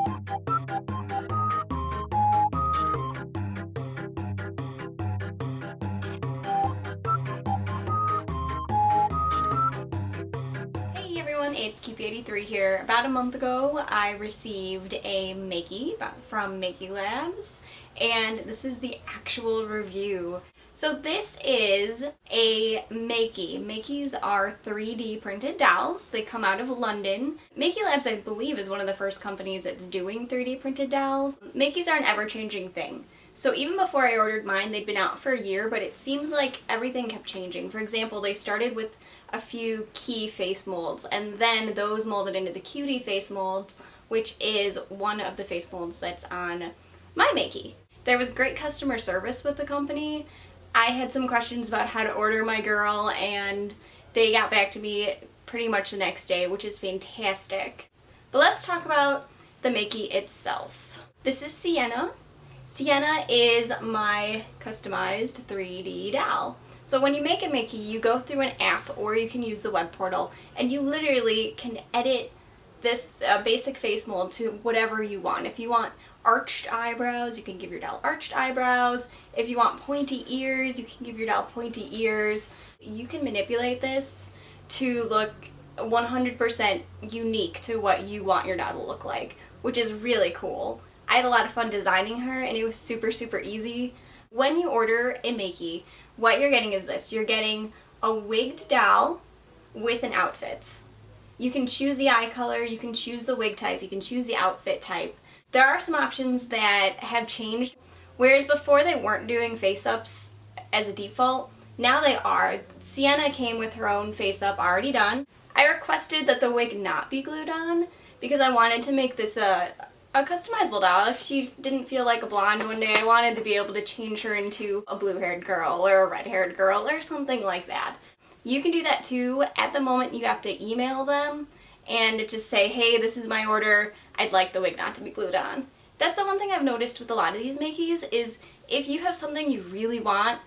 Hey everyone, it's Keepy83 here. About a month ago, I received a Makie from MakieLabs, and this is the actual review. So this is a Makie. Makies are 3D printed dolls. They come out of London. MakieLabs, I believe, is one of the first companies that's doing 3D printed dolls. Makies are an ever-changing thing. So even before I ordered mine, they'd been out for a year, but it seems like everything kept changing. For example, they started with a few key face molds, and then those molded into the cutie face mold, which is one of the face molds that's on my Makie. There was great customer service with the company. I had some questions about how to order my girl, and they got back to me pretty much the next day, which is fantastic. But let's talk about the Makie itself. This is Sienna. Sienna is my customized 3D doll. So when you make a Makie, you go through an app or you can use the web portal, and you literally can edit this basic face mold to whatever you want. If you want arched eyebrows, you can give your doll arched eyebrows. If you want pointy ears, you can give your doll pointy ears. You can manipulate this to look 100% unique to what you want your doll to look like, which is really cool. I had a lot of fun designing her, and it was super, super easy. When you order a Makie, what you're getting is this. You're getting a wigged doll with an outfit. You can choose the eye color, you can choose the wig type, you can choose the outfit type. There are some options that have changed, whereas before they weren't doing face-ups as a default, now they are. Sienna came with her own face-up already done. I requested that the wig not be glued on because I wanted to make this a customizable doll. If she didn't feel like a blonde one day, I wanted to be able to change her into a blue-haired girl or a red-haired girl or something like that. You can do that too. At the moment, you have to email them and just say, hey, this is my order. I'd like the wig not to be glued on. That's the one thing I've noticed with a lot of these Makies is if you have something you really want,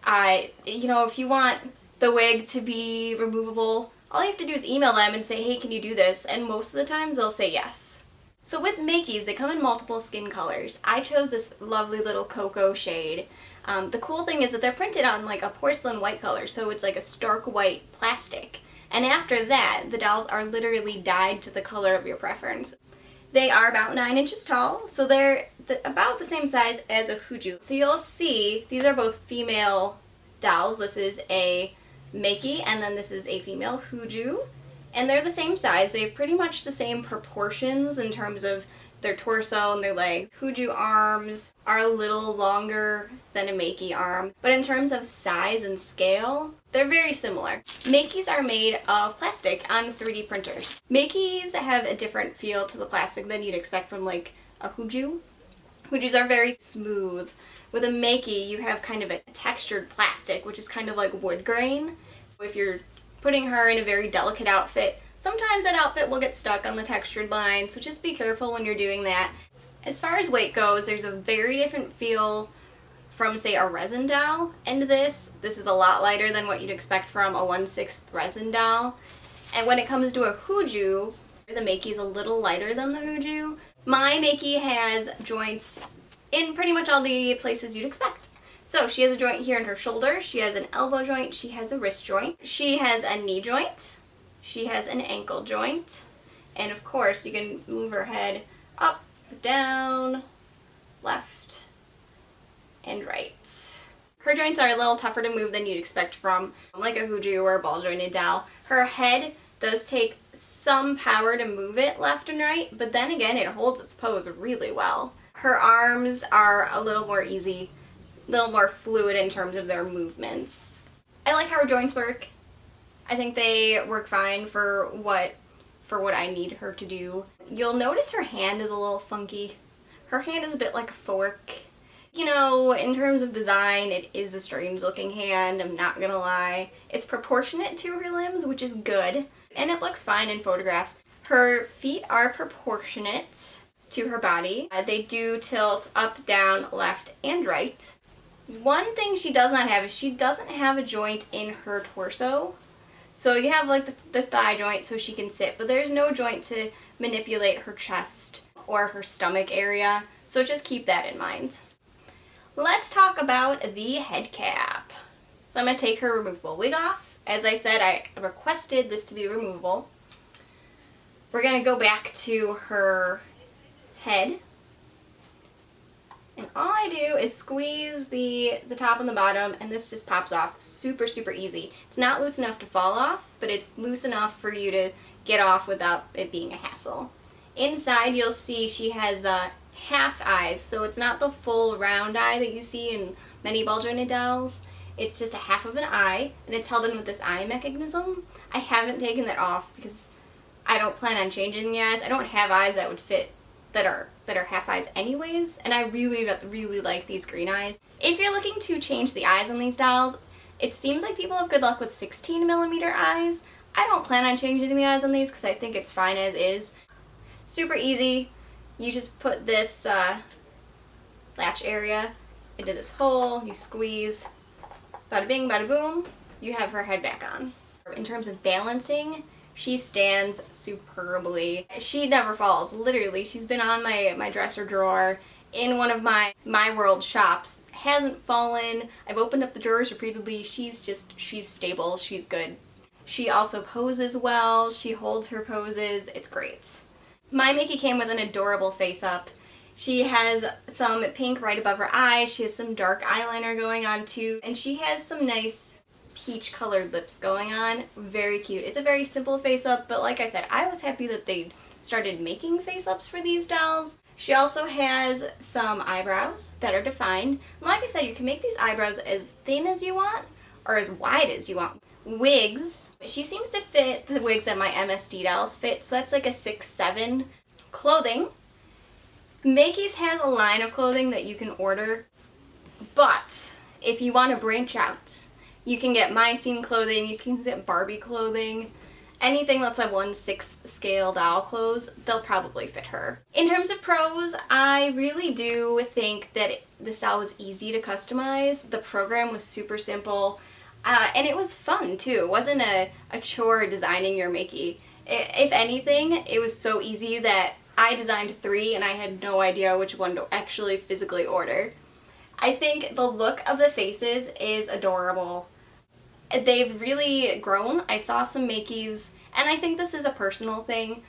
if you want the wig to be removable, all you have to do is email them and say, hey, can you do this? And most of the times they'll say yes. So with Makies, they come in multiple skin colors. I chose this lovely little cocoa shade. The cool thing is that they're printed on like a porcelain white color, so it's like a stark white plastic. And after that, the dolls are literally dyed to the color of your preference. They are about 9 inches tall, so they're about the same size as a Huju. So you'll see, these are both female dolls. This is a Makie, and then this is a female Huju. And they're the same size. They have pretty much the same proportions in terms of their torso and their legs. Huju arms are a little longer than a Makie arm, but in terms of size and scale, they're very similar. Makies are made of plastic on 3D printers. Makies have a different feel to the plastic than you'd expect from like a Huju. Hujus are very smooth. With a Makie, you have kind of a textured plastic, which is kind of like wood grain. So if you're putting her in a very delicate outfit, sometimes that outfit will get stuck on the textured line, so just be careful when you're doing that. As far as weight goes, there's a very different feel from, say, a resin doll, and this is a lot lighter than what you'd expect from a 1/6 resin doll. And when it comes to a Huju, the Makie's a little lighter than the Huju. My Makie has joints in pretty much all the places you'd expect. So she has a joint here in her shoulder, she has an elbow joint, she has a wrist joint, she has a knee joint, she has an ankle joint, and of course you can move her head up, down, left, and right. Her joints are a little tougher to move than you'd expect from like a Huju or a ball jointed doll. Her head does take some power to move it left and right, but then again it holds its pose really well. Her arms are a little more easy, a little more fluid in terms of their movements. I like how her joints work. I think they work fine for what I need her to do. You'll notice her hand is a little funky. Her hand is a bit like a fork. You know, in terms of design, it is a strange looking hand, I'm not gonna lie. It's proportionate to her limbs, which is good, and it looks fine in photographs. Her feet are proportionate to her body. They do tilt up, down, left, and right. One thing she does not have is she doesn't have a joint in her torso. So you have like the thigh joint so she can sit, but there's no joint to manipulate her chest. or her stomach area, so just keep that in mind. Let's talk about the head cap. So I'm going to take her removable wig off. As I said, I requested this to be removable. We're going to go back to her head. And all I do is squeeze the top and the bottom, and this just pops off super, super easy. It's not loose enough to fall off, but it's loose enough for you to get off without it being a hassle. Inside you'll see she has half eyes, so it's not the full round eye that you see in many ball jointed dolls. It's just a half of an eye, and it's held in with this eye mechanism. I haven't taken that off because I don't plan on changing the eyes. I don't have eyes that would fit that are half eyes anyways, and I really like these green eyes. If you're looking to change the eyes on these dolls, it seems like people have good luck with 16mm eyes. I don't plan on changing the eyes on these because I think it's fine as is. Super easy. You just put this latch area into this hole, you squeeze, bada bing, bada boom, you have her head back on. In terms of balancing, she stands superbly. She never falls, literally. She's been on my dresser drawer in one of my World shops. Hasn't fallen. I've opened up the drawers repeatedly. She's stable. She's good. She also poses well. She holds her poses. It's great. My Makie came with an adorable face up. She has some pink right above her eyes. She has some dark eyeliner going on too. And she has some nice peach colored lips going on. Very cute. It's a very simple face up, but like I said, I was happy that they started making face ups for these dolls. She also has some eyebrows that are defined. Like I said, you can make these eyebrows as thin as you want or as wide as you want. Wigs. She seems to fit the wigs that my MSD dolls fit, so that's like a 6'7". Clothing. Makies has a line of clothing that you can order, but if you want to branch out, you can get My Scene clothing, you can get Barbie clothing, anything that's a 1/6 scale doll clothes, they'll probably fit her. In terms of pros, I really do think that this doll was easy to customize. The program was super simple, and it was fun too. It wasn't a chore designing your Makie. If anything, it was so easy that I designed 3 and I had no idea which one to actually physically order. I think the look of the faces is adorable. They've really grown. I saw some Makies, and I think this is a personal thing.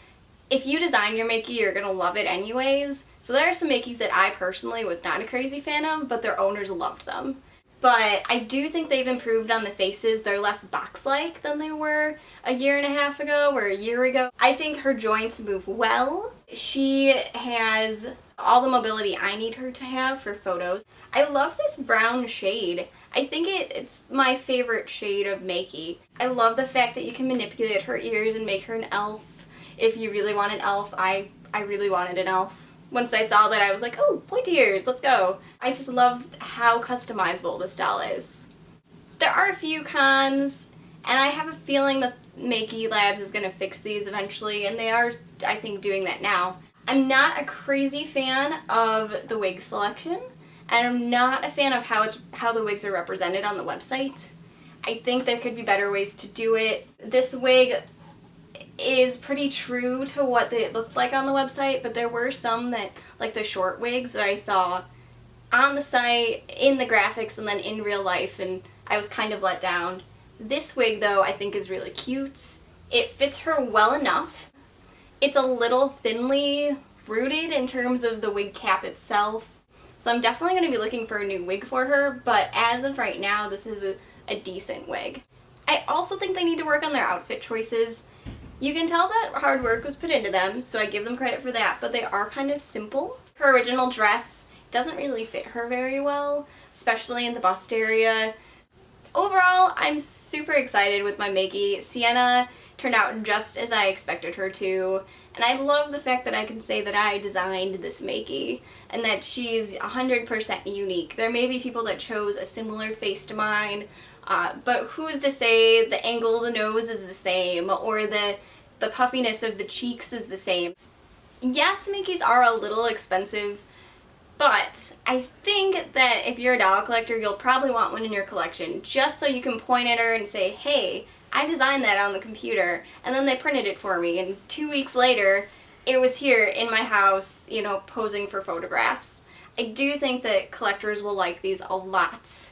If you design your Makie, you're gonna love it anyways. So there are some Makies that I personally was not a crazy fan of, but their owners loved them. But I do think they've improved on the faces. They're less box-like than they were a year and a half ago or a year ago. I think her joints move well. She has all the mobility I need her to have for photos. I love this brown shade. I think it's my favorite shade of Makie. I love the fact that you can manipulate her ears and make her an elf. If you really want an elf, I really wanted an elf. Once I saw that, I was like, oh, pointy ears, let's go. I just love how customizable this doll is. There are a few cons, and I have a feeling that MakieLabs is going to fix these eventually, and they are, I think, doing that now. I'm not a crazy fan of the wig selection, and I'm not a fan of how the wigs are represented on the website. I think there could be better ways to do it. This wig is pretty true to what it looked like on the website, but there were some that, like the short wigs that I saw on the site, in the graphics, and then in real life, and I was kind of let down. This wig, though, I think is really cute. It fits her well enough. It's a little thinly rooted in terms of the wig cap itself, so I'm definitely going to be looking for a new wig for her, but as of right now, this is a decent wig. I also think they need to work on their outfit choices. You can tell that hard work was put into them, so I give them credit for that, but they are kind of simple. Her original dress doesn't really fit her very well, especially in the bust area. Overall, I'm super excited with my Makie. Sienna turned out just as I expected her to, and I love the fact that I can say that I designed this Makie and that she's 100% unique. There may be people that chose a similar face to mine, but who's to say the angle of the nose is the same or the puffiness of the cheeks is the same. Yes, Makies are a little expensive, but I think that if you're a doll collector, you'll probably want one in your collection just so you can point at her and say, hey, I designed that on the computer, and then they printed it for me, and 2 weeks later, it was here in my house, you know, posing for photographs. I do think that collectors will like these a lot.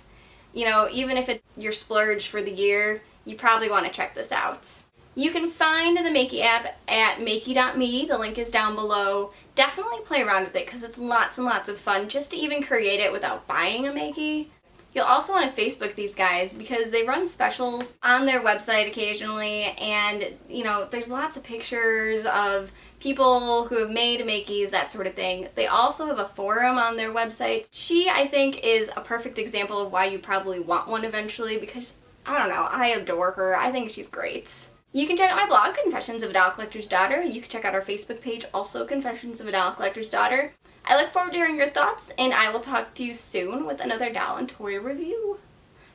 You know, even if it's your splurge for the year, you probably want to check this out. You can find the Makie app at makie.me, the link is down below. Definitely play around with it because it's lots and lots of fun just to even create it without buying a Makie. You'll also want to Facebook these guys because they run specials on their website occasionally, and you know, there's lots of pictures of people who have made Makies, that sort of thing. They also have a forum on their website. She, I think, is a perfect example of why you probably want one eventually because, I don't know, I adore her. I think she's great. You can check out my blog, Confessions of a Doll Collector's Daughter. You can check out our Facebook page, also Confessions of a Doll Collector's Daughter. I look forward to hearing your thoughts, and I will talk to you soon with another doll and toy review.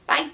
Bye!